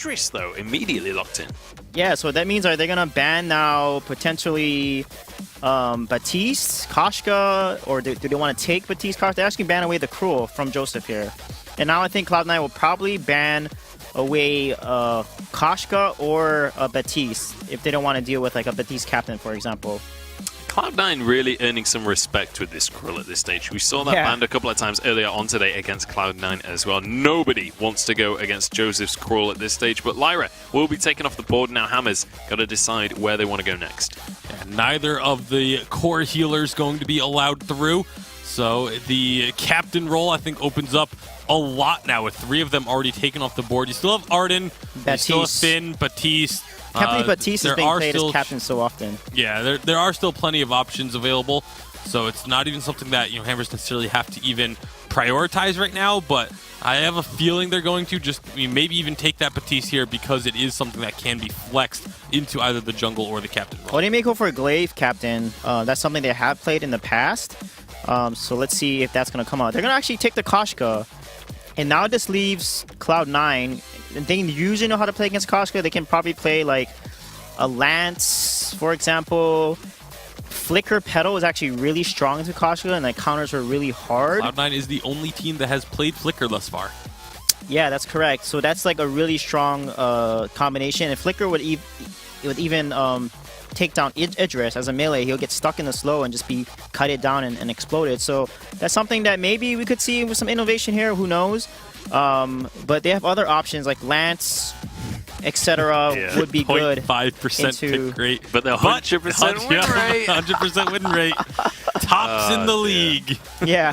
Idris, though, immediately locked in. Yeah, so that means are they going to ban now potentially Baptiste, Koshka, or do they want to take Baptiste, Koshka? They're actually ban away the Cruel from Joseph here. And now I think Cloud9 will probably ban away Koshka or Baptiste if they don't want to deal with like a Baptiste captain, for example. Cloud9 really earning some respect with this Cruel at this stage. We saw that banned a couple of times earlier on today against Cloud9 as well. Nobody wants to go against Joseph's Cruel at this stage, but Lyra will be taken off the board now. Hammers got to decide where they want to go next. Yeah, neither of the core healers going to be allowed through. So the captain role, I think, opens up a lot now with 3 of them already taken off the board. You still have Arden, you still have Finn, Baptiste. Can't believe Baptiste is being played as captain so often. Yeah, there are still plenty of options available, so it's not even something that Hammers necessarily have to even prioritize right now. But I have a feeling they're going to just maybe even take that Baptiste here because it is something that can be flexed into either the jungle or the captain role. Well, they may go for a glaive captain. That's something they have played in the past. So let's see if that's going to come out. They're going to actually take the Koshka. And now this leaves Cloud9. And they usually know how to play against Koshka. They can probably play like a Lance, for example. Flicker Petal is actually really strong into Koshka, and like counters are really hard. Cloud9 is the only team that has played Flicker thus far. Yeah, that's correct. So that's like a really strong combination. And Flicker would even take down Idris as a melee. He'll get stuck in the slow and just be cutted down and exploded. So that's something that maybe we could see with some innovation here. Who knows? But they have other options like Lance, etc. would be good. 5% pick rate, but the 100% win rate. 100% win rate. Tops in the league. Yeah.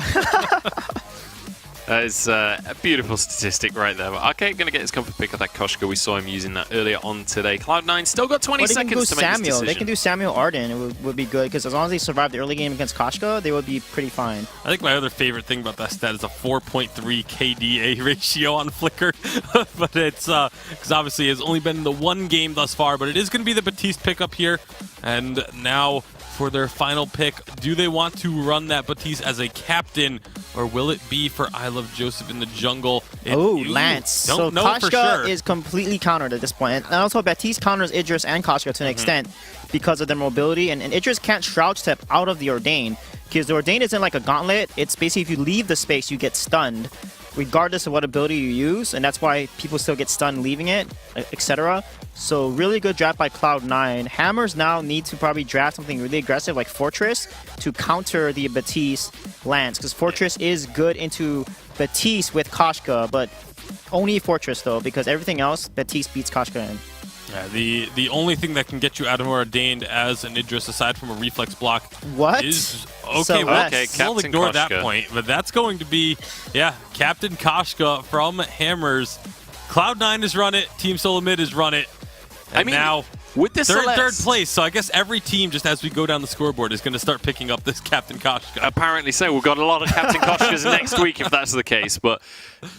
That is a beautiful statistic right there. But Arcade going to get his comfort pick of that Koshka. We saw him using that earlier on today. Cloud9 still got 20 seconds to make this decision. They can do Samuel Arden. It would be good because as long as they survive the early game against Koshka, they would be pretty fine. I think my other favorite thing about that stat is a 4.3 KDA ratio on Flicker. But it's because obviously it's only been the 1 game thus far. But it is going to be the Baptiste pickup here. And now for their final pick, do they want to run that Baptiste as a captain, or will it be for I Love Joseph in the jungle? Lance. So Koshka is completely countered at this point. And also Baptiste counters Idris and Koshka to an extent because of their mobility. And Idris can't Shroud Step out of the Ordain because the Ordain isn't like a gauntlet. It's basically if you leave the space, you get stunned regardless of what ability you use. And that's why people still get stunned leaving it, etc. So really good draft by Cloud9. Hammers now need to probably draft something really aggressive like Fortress to counter the Baptiste Lance. Because Fortress is good into Baptiste with Koshka, but only Fortress though, because everything else, Baptiste beats Koshka in. Yeah, the only thing that can get you out of Ordained as an Idris, aside from a reflex block, is we'll ignore that point. But that's going to be, Captain Koshka from Hammers. Cloud9 has run it. Team Solo Mid has run it. And now with this they're in 3rd place, so I guess every team, just as we go down the scoreboard, is going to start picking up this Captain Koshka. Apparently so. We've got a lot of Captain Koshkas next week if that's the case, but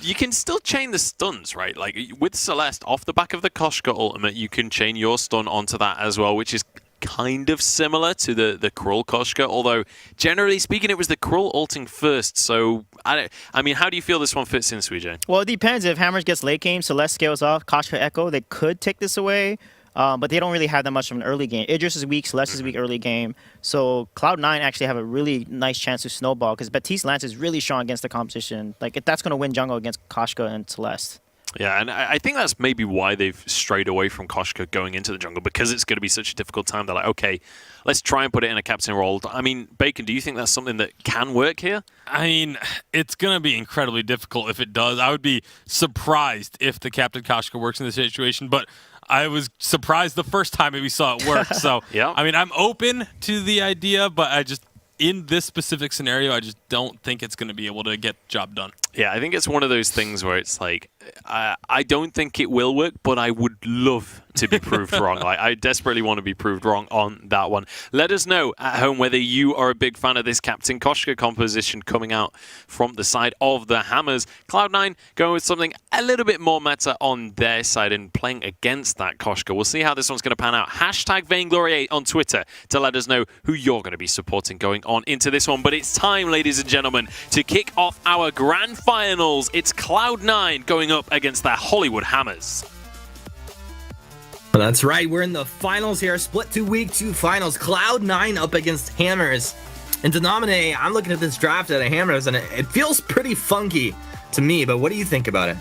you can still chain the stuns, right? Like with Celeste, off the back of the Koshka ultimate, you can chain your stun onto that as well, which is kind of similar to the Cruel Koshka, although generally speaking, it was the Cruel ulting first. So, I mean, how do you feel this one fits in, Suijay? Well, it depends. If Hammers gets late game, Celeste scales off, Koshka Echo, they could take this away. But they don't really have that much of an early game. Idris is weak, Celeste is weak early game. So Cloud9 actually have a really nice chance to snowball because Baptiste Lance is really strong against the competition. Like, that's going to win jungle against Koshka and Celeste. Yeah, and I think that's maybe why they've strayed away from Koshka going into the jungle, because it's going to be such a difficult time. They're like, okay, let's try and put it in a captain role. I mean, Bacon, do you think that's something that can work here? I mean, it's going to be incredibly difficult if it does. I would be surprised if the Captain Koshka works in this situation, but I was surprised the first time we saw it work. So, I mean, I'm open to the idea, but I just, in this specific scenario, I just don't think it's going to be able to get the job done. Yeah, I think it's one of those things where it's like, I don't think it will work, but I would love to be proved wrong. Like, I desperately want to be proved wrong on that one. Let us know at home whether you are a big fan of this Captain Koshka composition coming out from the side of the Hammers. Cloud9 going with something a little bit more meta on their side and playing against that Koshka. We'll see how this one's going to pan out. Hashtag Vainglory8 on Twitter to let us know who you're going to be supporting going on into this one. But it's time, ladies and gentlemen, to kick off our grand finals. It's Cloud9 going up against the Hollywood Hammers. That's right, we're in the finals here, split to week 2 finals. Cloud9 up against Hammers. And Denominate, I'm looking at this draft out of Hammers, and it feels pretty funky to me, but what do you think about it?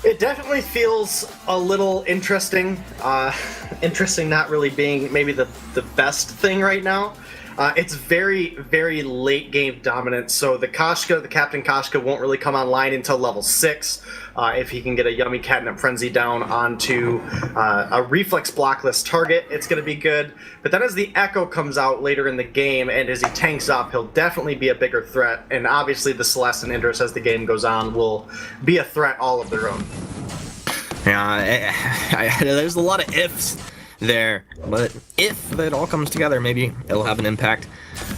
It definitely feels a little interesting. Interesting not really being maybe the best thing right now. It's very, very late game dominant, so the Captain Koshka won't really come online until level 6. If he can get a Yummy Catnip Frenzy down onto a Reflex blockless target, it's going to be good. But then as the Echo comes out later in the game and as he tanks up, he'll definitely be a bigger threat. And obviously the Celeste and Indris as the game goes on will be a threat all of their own. Yeah, there's a lot of ifs there, but if it all comes together, maybe it'll have an impact.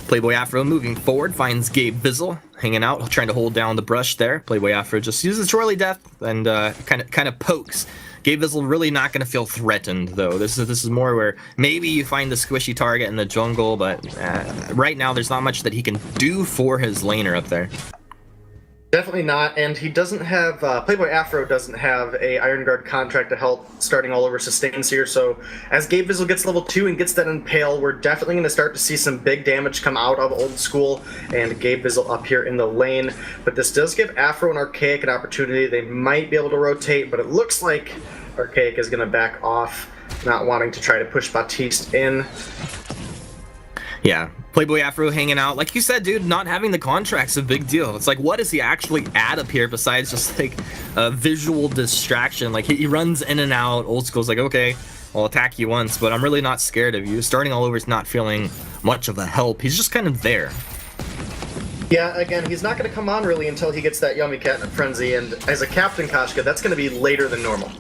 Playboy Afro moving forward finds Gabe Vizzle hanging out, trying to hold down the brush there. Playboy Afro just uses Twirly Death and kind of pokes. Gabe Vizzle really not going to feel threatened though. This is more where maybe you find the squishy target in the jungle, but right now there's not much that he can do for his laner up there. Definitely not, and he doesn't have, Playboy Afro doesn't have a Iron Guard contract to help starting all over sustains here, so as Gabe Vizzle gets level 2 and gets that Impale, we're definitely going to start to see some big damage come out of Old School and Gabe Vizzle up here in the lane, but this does give Afro and Archaic an opportunity. They might be able to rotate, but it looks like Archaic is going to back off, not wanting to try to push Baptiste in. Yeah, Playboy Afro hanging out. Like you said, dude, not having the contract's a big deal. It's like, what does he actually add up here besides just like a visual distraction? Like he runs in and out. Old School's like, okay, I'll attack you once, but I'm really not scared of you. Starting all over is not feeling much of a help. He's just kind of there. Yeah, again, he's not going to come on really until he gets that Yummy Catnip Frenzy, and as a Captain Koshka, that's going to be later than normal.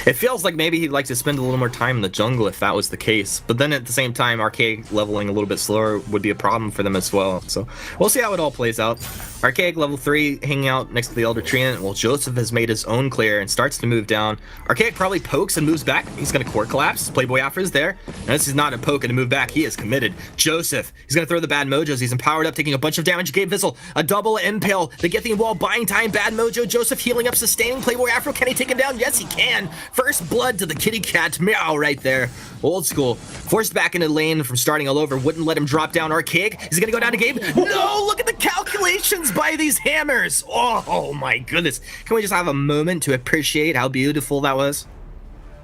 It feels like maybe he'd like to spend a little more time in the jungle if that was the case. But then at the same time, Archaic leveling a little bit slower would be a problem for them as well. So we'll see how it all plays out. Archaic level 3 hanging out next to the Elder Treant. Well, Joseph has made his own clear and starts to move down. Archaic probably pokes and moves back. He's going to core collapse. Playboy Afro is there. And this is not a poke and a move back. He is committed. Joseph, he's going to throw the Bad Mojos. He's empowered up, taking a bunch of damage. Gabe Vizzle, a double impale. The Gethian Wall buying time. Bad Mojo. Joseph healing up, sustaining. Playboy Afro, can he take him down? Yes, he can. First blood to the kitty cat meow right there. Old School forced back into lane from starting all over, wouldn't let him drop down. Archaic, he's gonna go down to Gabe. No, look at the calculations by these hammers. Oh my goodness, can we just have a moment to appreciate how beautiful that was?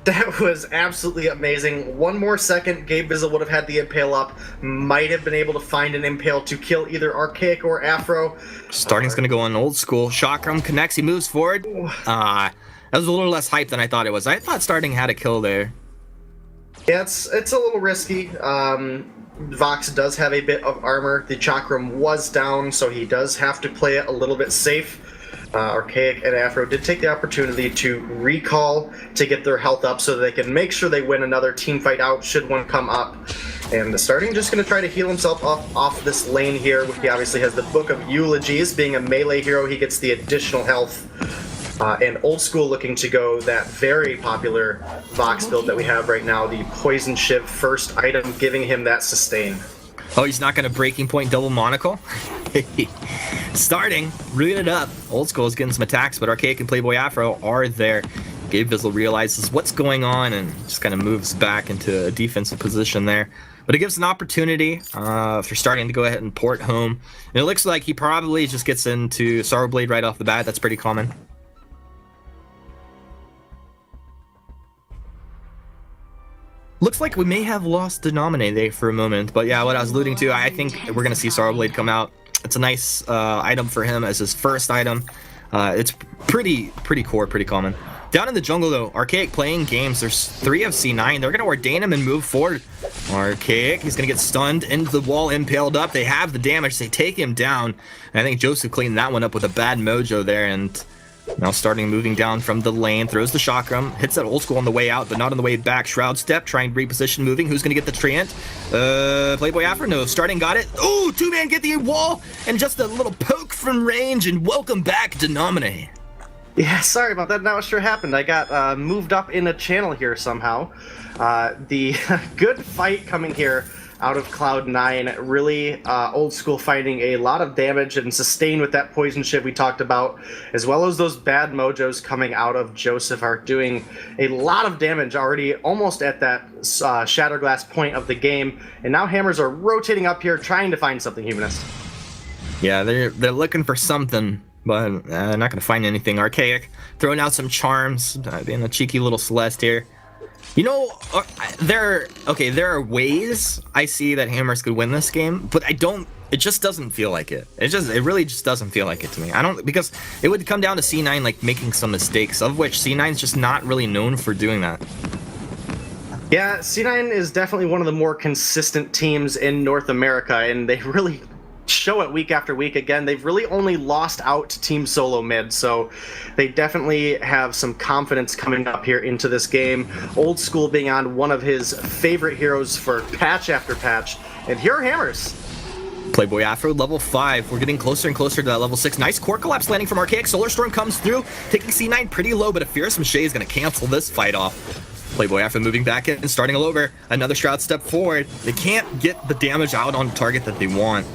That was absolutely amazing. One more second, Gabe Vizzle would have had the Impale up, might have been able to find an Impale to kill either Archaic or Afro. Starting's gonna go on Old School. Chakram connects, he moves forward. That was a little less hype than I thought it was. I thought Starting had a kill there. Yeah, it's a little risky. Vox does have a bit of armor. The Chakram was down, so he does have to play it a little bit safe. Archaic and Afro did take the opportunity to recall to get their health up so that they can make sure they win another team fight out should one come up. And the Starting just going to try to heal himself off this lane here. He obviously has the Book of Eulogies. Being a melee hero, he gets the additional health. And Old School looking to go that very popular Vox build that we have right now, the Poison Shiv first item, giving him that sustain. Oh, he's not going to Breaking Point double monocle? Starting, rooting it up. Old School is getting some attacks, but Archaic and Playboy Afro are there. Gabe Vizzle realizes what's going on and just kind of moves back into a defensive position there. But it gives an opportunity for Starting to go ahead and port home. And it looks like he probably just gets into Sorrowblade right off the bat. That's pretty common. Looks like we may have lost Denominate for a moment, but yeah, what I was alluding to, I think we're going to see Sorrowblade come out. It's a nice item for him as his first item. It's pretty core, pretty common. Down in the jungle, though, Archaic playing games. There's 3 of C9. They're going to ordain him and move forward. Archaic, he's going to get stunned into the wall, impaled up. They have the damage. They take him down. And I think Joseph cleaned that one up with a Bad Mojo there, and now Starting moving down from the lane, throws the Chakram, hits that Old School on the way out, but not on the way back. Shroud Step, trying to reposition moving. Who's going to get the Treant? Playboy Afro, no. Starting got it. Ooh, 2-man get the wall, and just a little poke from range, and welcome back, Denominate. Yeah, sorry about that. Not what sure happened. I got moved up in a channel here somehow. The good fight coming here. out of Cloud9. Really Old School finding a lot of damage and sustain with that poison shiv we talked about, as well as those bad mojos coming out of Joseph are doing a lot of damage already, almost at that Shatterglass point of the game. And now Hammers are rotating up here, trying to find something, Humanist. Yeah, they're looking for something, but not going to find anything. Archaic throwing out some charms, being a cheeky little Celeste here. You know, there are ways I see that Hammers could win this game, but it just doesn't feel like it. It really just doesn't feel like it to me. Because it would come down to C9 like making some mistakes, of which C9's just not really known for doing that. Yeah, C9 is definitely one of the more consistent teams in North America, and they really show it week after week. Again, they've really only lost out to Team Solo mid, so they definitely have some confidence coming up here into this game. Old School being on one of his favorite heroes for patch after patch, and here are Hammers. Playboy Afro, level 5. We're getting closer and closer to that level 6. Nice core collapse landing from Archaic. Solar Storm comes through, taking C9 pretty low, but a Fearsome Shay is going to cancel this fight off. Playboy Afro moving back in and starting all over. Another Shroud step forward. They can't get the damage out on target that they want.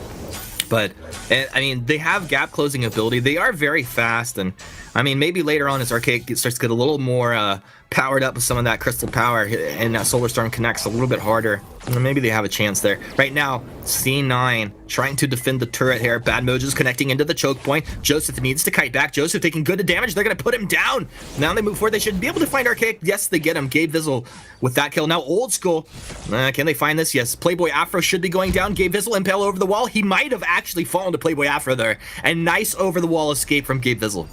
But, I mean, they have gap closing ability. They are very fast, and, I mean, maybe later on as Archaic starts to get a little more powered up with some of that crystal power and that Solar Storm connects a little bit harder, maybe they have a chance there. Right now, C9 trying to defend the turret here. Bad Mojo's connecting into the choke point. Joseph needs to kite back. Joseph taking good damage. They're going to put him down. Now they move forward. They should be able to find Archaic. Yes, they get him. Gabe Vizzle with that kill. Now Old School. Can they find this? Yes. Playboy Afro should be going down. Gabe Vizzle impale over the wall. He might have actually fallen to Playboy Afro there. And nice over the wall escape from Gabe Vizzle.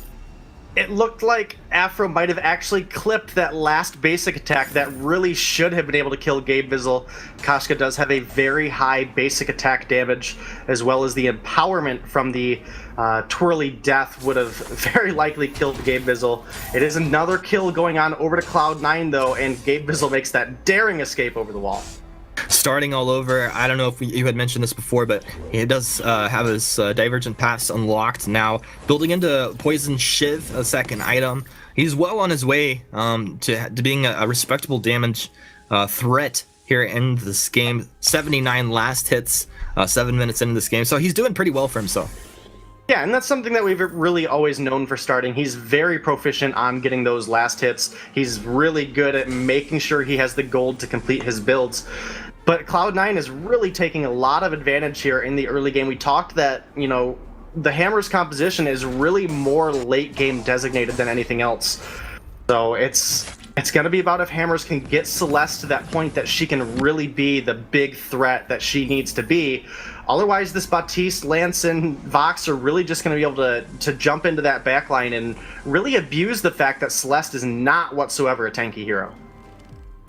It looked like Afro might have actually clipped that last basic attack that really should have been able to kill Gabe Vizzle. Koshka does have a very high basic attack damage, as well as the empowerment from the twirly death would have very likely killed Gabe Vizzle. It is another kill going on over to Cloud9 though, and Gabe Vizzle makes that daring escape over the wall. Starting all over. I don't know if you had mentioned this before, but he does have his Divergent Paths unlocked now. Building into Poison Shiv, a second item. He's well on his way to being a respectable damage threat here in this game. 79 last hits, 7 minutes into this game, so he's doing pretty well for himself. Yeah, and that's something that we've really always known for starting. He's very proficient on getting those last hits. He's really good at making sure he has the gold to complete his builds. But Cloud9 is really taking a lot of advantage here in the early game. We talked that, you know, the Hammers composition is really more late game designated than anything else. So it's going to be about if Hammers can get Celeste to that point that she can really be the big threat that she needs to be. Otherwise, this Baptiste, Lance, and Vox are really just going to be able to jump into that backline and really abuse the fact that Celeste is not whatsoever a tanky hero.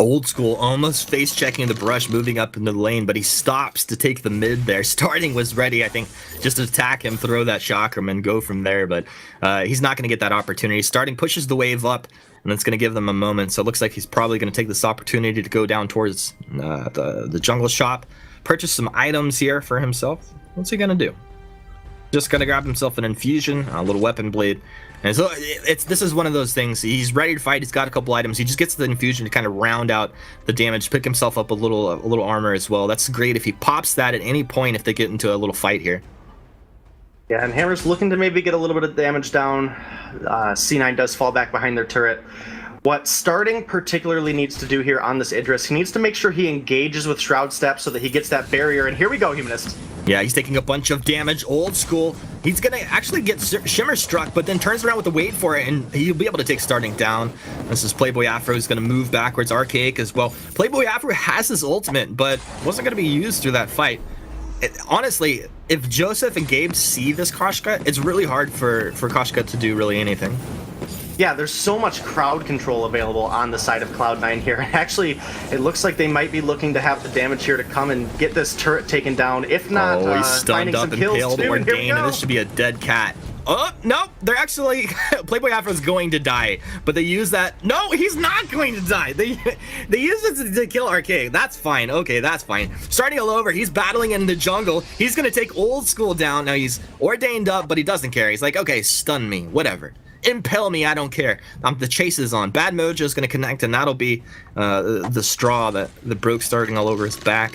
Old School almost face-checking the brush, moving up into the lane, but he stops to take the mid there. Starting was ready, I think, just to attack him, throw that chakram, and go from there, but he's not going to get that opportunity. Starting pushes the wave up, and that's going to give them a moment, so it looks like he's probably going to take this opportunity to go down towards the jungle shop, purchase some items here for himself. What's he going to do? Just going to grab himself an infusion, a little weapon blade. And so this is one of those things. He's ready to fight. He's got a couple items. He just gets the infusion to kind of round out the damage, pick himself up a little armor as well. That's great if he pops that at any point if they get into a little fight here. Yeah, and Hammer's looking to maybe get a little bit of damage down. C9 does fall back behind their turret. What Starting particularly needs to do here on this Idris, he needs to make sure he engages with Shroud Step so that he gets that barrier. And here we go, Humanist. Yeah, he's taking a bunch of damage. Old School. He's going to actually get Shimmer struck, but then turns around with the wait for it, and he'll be able to take Starting down. This is Playboy Afro who's going to move backwards. Archaic as well. Playboy Afro has his ultimate, but wasn't going to be used through that fight. Honestly, if Joseph and Gabe see this Koshka, it's really hard for Koshka to do really anything. Yeah, there's so much crowd control available on the side of Cloud9 here. Actually, it looks like they might be looking to have the damage here to come and get this turret taken down. If not, he's stunned up and impaled Ordain, and this should be a dead cat. Oh, no, they're actually... Playboy Afro's going to die, but they use that... No, he's not going to die. They use it to kill Archaic. That's fine. Okay, that's fine. Starting all over, he's battling in the jungle. He's going to take Old School down. Now, he's ordained up, but he doesn't care. He's like, okay, stun me, whatever. Impel me, I don't care. The chase is on. Bad Mojo is going to connect, and that'll be the straw that broke Starting all over his back.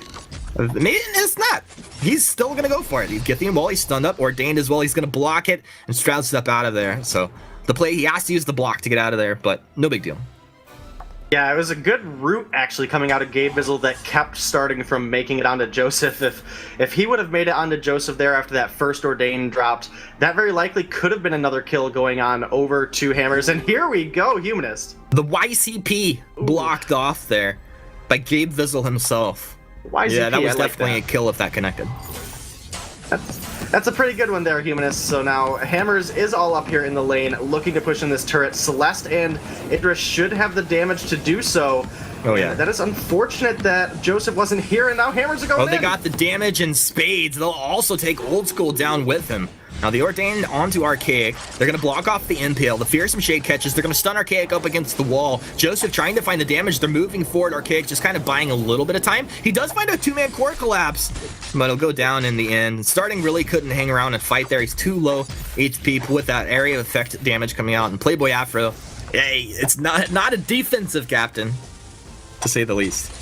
Maybe it's not. He's still gonna go for it. He's Githian Wall, he's stunned up, Ordained as well, he's gonna block it, and Stroud step out of there. So the play, he has to use the block to get out of there, but no big deal. Yeah, it was a good route actually coming out of Gabe Bizzle that kept starting from making it onto Joseph. If he would have made it onto Joseph there after that first Ordain dropped, that very likely could have been another kill going on over to Hammers. And here we go, Humanist. The YCP blocked off there by Gabe Bizzle himself. YCP, yeah, that was like definitely a kill if that connected. That's a pretty good one there, Humanist. So now Hammers is all up here in the lane, looking to push in this turret. Celeste and Idris should have the damage to do so. Oh, yeah. And that is unfortunate that Joseph wasn't here, and now Hammers are going in. They got the damage in spades. They'll also take Old School down with him. Now the Ordained onto Archaic. They're going to block off the Impale. The Fearsome Shade catches. They're going to stun Archaic up against the wall. Joseph trying to find the damage. They're moving forward. Archaic just kind of buying a little bit of time. He does find a two-man core collapse, but he'll go down in the end. Starting really couldn't hang around and fight there. He's too low HP with that area effect damage coming out. And Playboy Afro, hey, it's not a defensive captain, to say the least.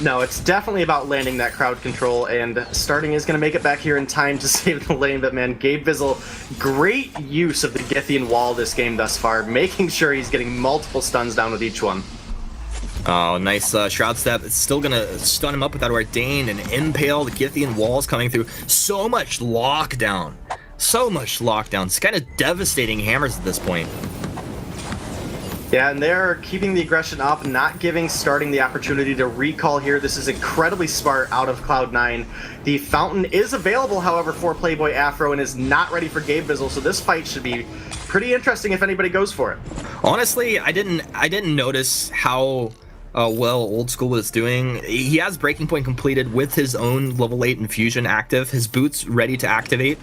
No, it's definitely about landing that crowd control, and Starting is going to make it back here in time to save the lane, but man, Gabe Bizzle, great use of the Githian Wall this game thus far, making sure he's getting multiple stuns down with each one. Oh, nice Shroud Step. It's still going to stun him up with that Ordain and Impale. The Githian Wall's coming through. So much lockdown. So much lockdown. It's kind of devastating Hammers at this point. Yeah, and they're keeping the aggression up, not giving Starting the opportunity to recall here. This is incredibly smart out of Cloud9. The Fountain is available, however, for Playboy Afro and is not ready for Gabe Bizzle, so this fight should be pretty interesting if anybody goes for it. Honestly, I didn't notice how well Old School was doing. He has Breaking Point completed with his own level 8 infusion active, his boots ready to activate.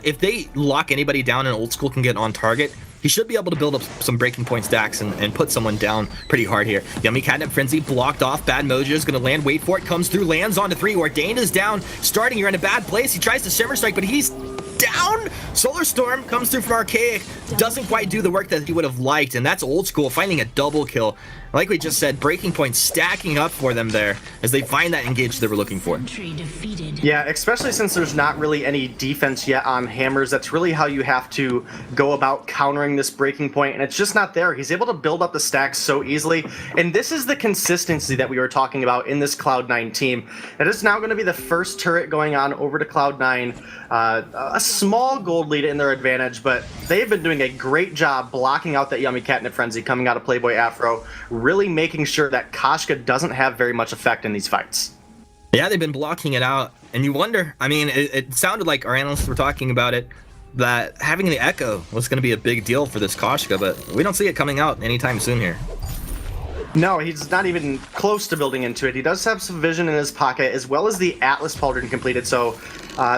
If they lock anybody down and Old School can get on target, he should be able to build up some Breaking Point stacks and put someone down pretty hard here. Yummy Catnip Frenzy blocked off. Bad Mojo is going to land. Wait for it. Comes through. Lands onto 3. Ordained is down. Starting, you're in a bad place. He tries to Shimmer Strike, but he's down. Solar Storm comes through from Archaic. Doesn't quite do the work that he would have liked, and that's Old School finding a double kill. Like we just said, Breaking Point stacking up for them there as they find that engage they were looking for. Yeah, especially since there's not really any defense yet on Hammers. That's really how you have to go about countering this Breaking Point, and it's just not there. He's able to build up the stacks so easily, and this is the consistency that we were talking about in this Cloud9 team. It is now going to be the first turret going on over to Cloud9. A small gold lead in their advantage, but they've been doing a great job blocking out that Yummy Catnip Frenzy coming out of Playboy Afro, really making sure that Koshka doesn't have very much effect in these fights. Yeah, they've been blocking it out, and you wonder, I mean, it sounded like our analysts were talking about it, that having the Echo was going to be a big deal for this Koshka, but we don't see it coming out anytime soon here. No, he's not even close to building into it. He does have some vision in his pocket, as well as the Atlas Pauldron completed, so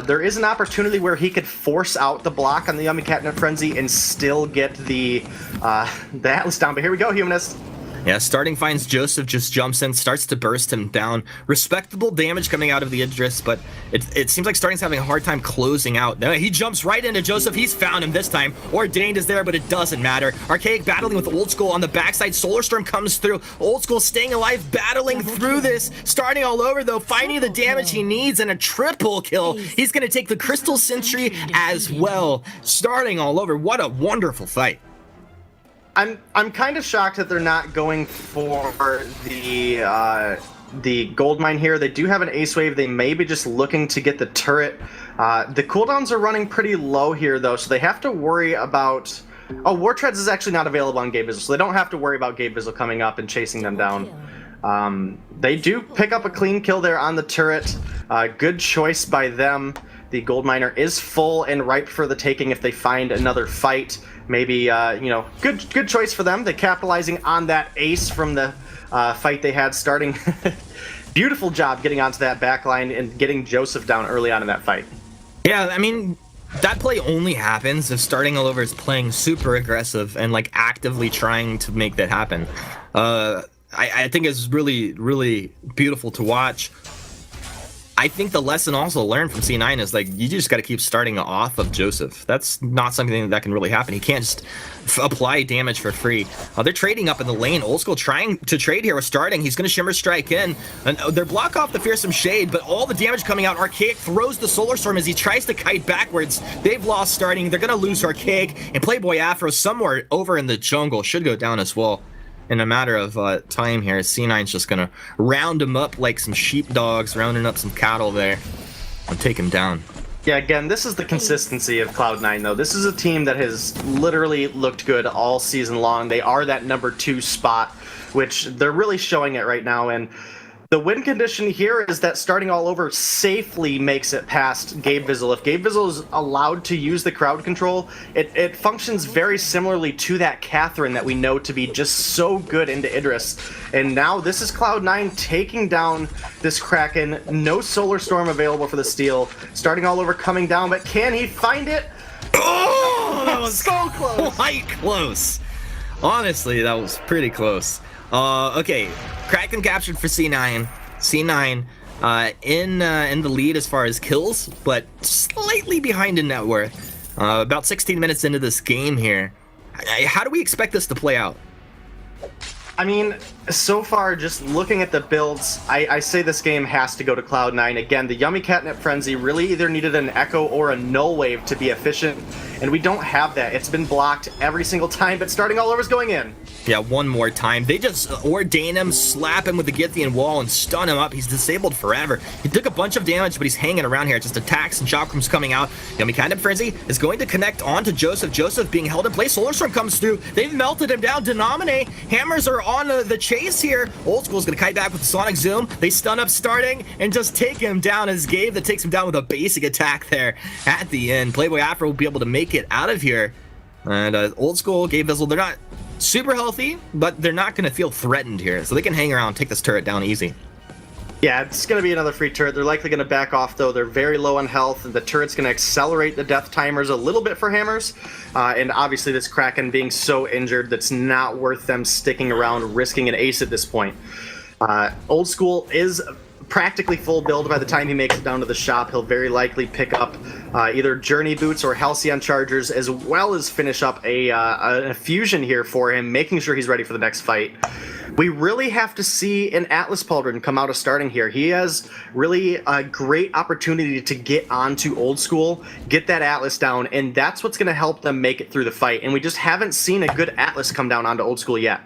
there is an opportunity where he could force out the block on the Yummy Catnip Frenzy and still get the Atlas down. But here we go, Humanist. Yeah, Starting finds Joseph, just jumps in, starts to burst him down. Respectable damage coming out of the Idris, but it seems like Starting's having a hard time closing out. No, he jumps right into Joseph. He's found him this time. Ordained is there, but it doesn't matter. Archaic battling with Old School on the backside. Solar Storm comes through. Old School staying alive, battling through this. Starting all over, though, finding the damage he needs and a triple kill. He's going to take the Crystal Sentry as well. Starting all over. What a wonderful fight. I'm kind of shocked that they're not going for the gold mine here. They do have an ace wave. They may be just looking to get the turret. The cooldowns are running pretty low here though, so they have to worry about. Oh, War Treads is actually not available on Gabe Bizzle, so they don't have to worry about Gabe Bizzle coming up and chasing them down. They do pick up a clean kill there on the turret. Good choice by them. The gold miner is full and ripe for the taking if they find another fight. Maybe, good choice for them. They're capitalizing on that ace from the fight they had starting. Beautiful job getting onto that back line and getting Joseph down early on in that fight. Yeah, I mean, that play only happens if Starting all over is playing super aggressive and, like, actively trying to make that happen. I think it's really, really beautiful to watch. I think the lesson also learned from C9 is like you just got to keep starting off of Joseph. That's not something that can really happen. He can't just apply damage for free. They're trading up in the lane. Old School trying to trade here with starting. He's going to Shimmer Strike in. And they're block off the Fearsome Shade, but all the damage coming out. Archaic throws the Solar Storm as he tries to kite backwards. They've lost starting. They're going to lose Archaic. And Playboy Afro somewhere over in the jungle should go down as well. In a matter of time here, C9's just going to round him up like some sheepdogs, rounding up some cattle there, and take him down. Yeah, again, this is the consistency of Cloud9, though. This is a team that has literally looked good all season long. They are that number 2 spot, which they're really showing it right now. And the win condition here is that starting all over safely makes it past Gabe Vizzle. If Gabe Vizzle is allowed to use the crowd control, it functions very similarly to that Catherine that we know to be just so good into Idris. And now this is Cloud9 taking down this Kraken. No Solar Storm available for the steal. Starting all over coming down, but can he find it? Oh, that was so close. Quite close. Honestly, that was pretty close. Okay, Kraken captured for C9. C9 in the lead as far as kills, but slightly behind in net worth. About 16 minutes into this game here. How do we expect this to play out? I mean, so far, just looking at the builds, I say this game has to go to Cloud9. Again, the Yummy Catnip Frenzy really either needed an Echo or a Null Wave to be efficient, and we don't have that. It's been blocked every single time, but starting all over is going in. Yeah, one more time. They just ordain him, slap him with the Githian wall, and stun him up. He's disabled forever. He took a bunch of damage, but he's hanging around here. Just attacks and chakrams coming out. Yummy Catnip Frenzy is going to connect onto Joseph. Joseph being held in place. Solar Storm comes through. They've melted him down. Denominate. Hammers are on the chase here. Old School's going to kite back with the Sonic Zoom. They stun up starting and just take him down as Gabe that takes him down with a basic attack there at the end. Playboy Afro will be able to make it out of here. And Old School, Gabe Vizzle, they're not super healthy, but they're not going to feel threatened here. So they can hang around and take this turret down easy. Yeah, it's going to be another free turret. They're likely going to back off, though. They're very low on health, and the turret's going to accelerate the death timers a little bit for Hammers. And obviously this Kraken being so injured, that's not worth them sticking around, risking an ace at this point. Old School is practically full build by the time he makes it down to the shop. He'll very likely pick up either Journey Boots or Halcyon Chargers, as well as finish up a fusion here for him, making sure he's ready for the next fight. We really have to see an Atlas Pauldron come out of starting here. He has really a great opportunity to get onto Old School, get that Atlas down, and that's what's going to help them make it through the fight. And we just haven't seen a good Atlas come down onto Old School yet.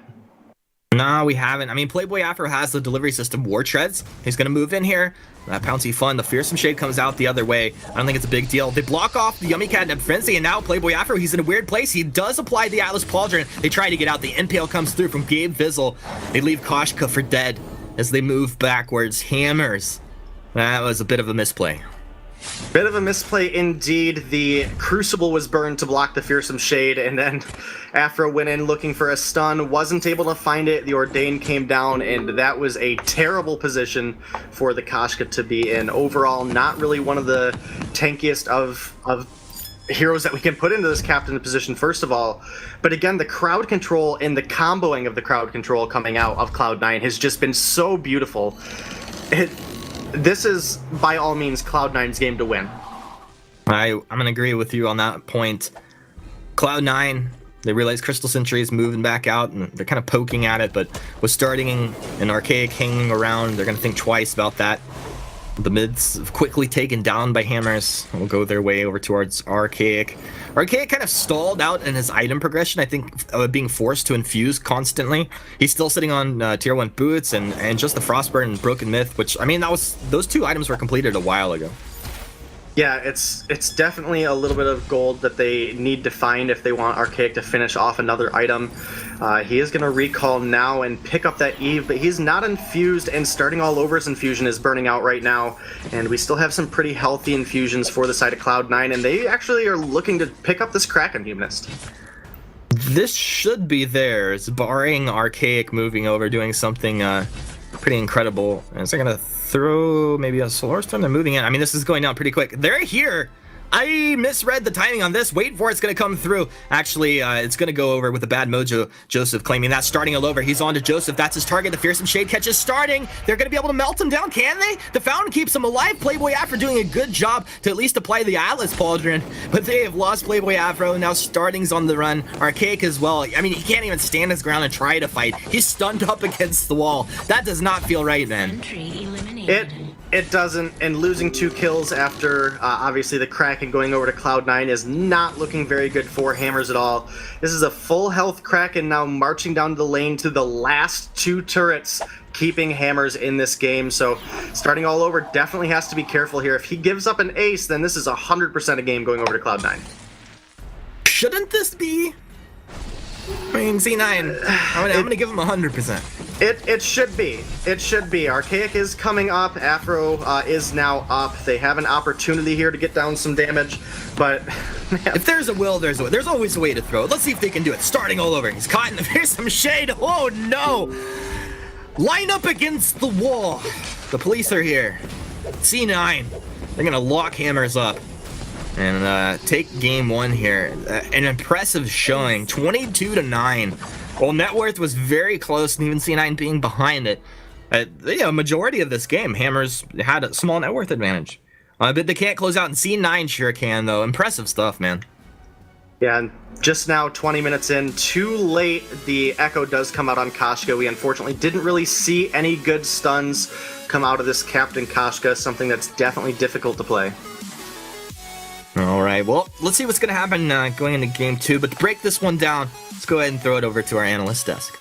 No, we haven't. I mean, Playboy Afro has the delivery system, War Treads. He's going to move in here. That Pouncy Fun, the Fearsome Shade comes out the other way. I don't think it's a big deal. They block off the Yummy Catnip Frenzy, and now Playboy Afro, he's in a weird place. He does apply the Atlas Pauldron. They try to get out. The Impale comes through from Gabe Vizzle. They leave Koshka for dead as they move backwards. Hammers. That was a bit of a misplay. Bit of a misplay indeed. The Crucible was burned to block the Fearsome Shade, and then Afro went in looking for a stun, wasn't able to find it. The Ordain came down, and that was a terrible position for the Koshka to be in. Overall, not really one of the tankiest of heroes that we can put into this captain position, first of all. But again, the crowd control and the comboing of the crowd control coming out of Cloud9 has just been so beautiful. This is, by all means, Cloud9's game to win. I'm going to agree with you on that point. Cloud9, they realize Crystal Sentry is moving back out, and they're kind of poking at it, but with starting an Archaic hanging around, they're going to think twice about that. The mids quickly taken down by Hammers. We'll go their way over towards Archaic. Archaic kind of stalled out in his item progression, I think, being forced to infuse constantly. He's still sitting on tier 1 boots and just the Frostburn and Broken Myth, which, I mean, those two items were completed a while ago. Yeah, it's definitely a little bit of gold that they need to find if they want Archaic to finish off another item. He is going to recall now and pick up that Eve, but he's not infused, and starting all over's infusion is burning out right now. And we still have some pretty healthy infusions for the side of Cloud9, and they actually are looking to pick up this Kraken Humanist. This should be theirs, barring Archaic moving over, doing something pretty incredible. Is they're going to throw maybe a Solar Storm? They're moving in. I mean, this is going down pretty quick. They're here. I misread the timing on this. Wait for it's going to come through. Actually, it's going to go over with a bad mojo. Joseph claiming that, starting all over. He's on to Joseph. That's his target. The Fearsome Shade catch is starting. They're going to be able to melt him down, can they? The Fountain keeps him alive. Playboy Afro doing a good job to at least apply the Atlas Pauldron, but they have lost Playboy Afro. Now Starting's on the run. Archaic as well. I mean, he can't even stand his ground and try to fight. He's stunned up against the wall. That does not feel right, man. It doesn't, and losing 2 kills after obviously the Kraken going over to Cloud9 is not looking very good for Hammers at all. This is a full health Kraken now marching down the lane to the last 2 turrets, keeping Hammers in this game. So starting all over definitely has to be careful here. If he gives up an ace, then this is 100% a game going over to Cloud9. Shouldn't this be? I mean, Z9, I'm going to give him 100%. It should be. It should be. Archaic is coming up. Afro is now up. They have an opportunity here to get down some damage, but man. If there's a will, there's a way. There's always a way to throw it. Let's see if they can do it. Starting all over. He's caught in the Fearsome Shade. Oh, no. Line up against the wall. The police are here. C9. They're going to lock Hammers up and take game 1 here. An impressive showing. 22-9. Well, net worth was very close, and even C9 being behind it. Majority of this game, Hammers had a small net worth advantage. But they can't close out, and C9 sure can, though. Impressive stuff, man. Yeah, and just now, 20 minutes in, too late, the Echo does come out on Koshka. We unfortunately didn't really see any good stuns come out of this Captain Koshka, something that's definitely difficult to play. All right, well, let's see what's going to happen going into game 2. But to break this one down, let's go ahead and throw it over to our analyst desk.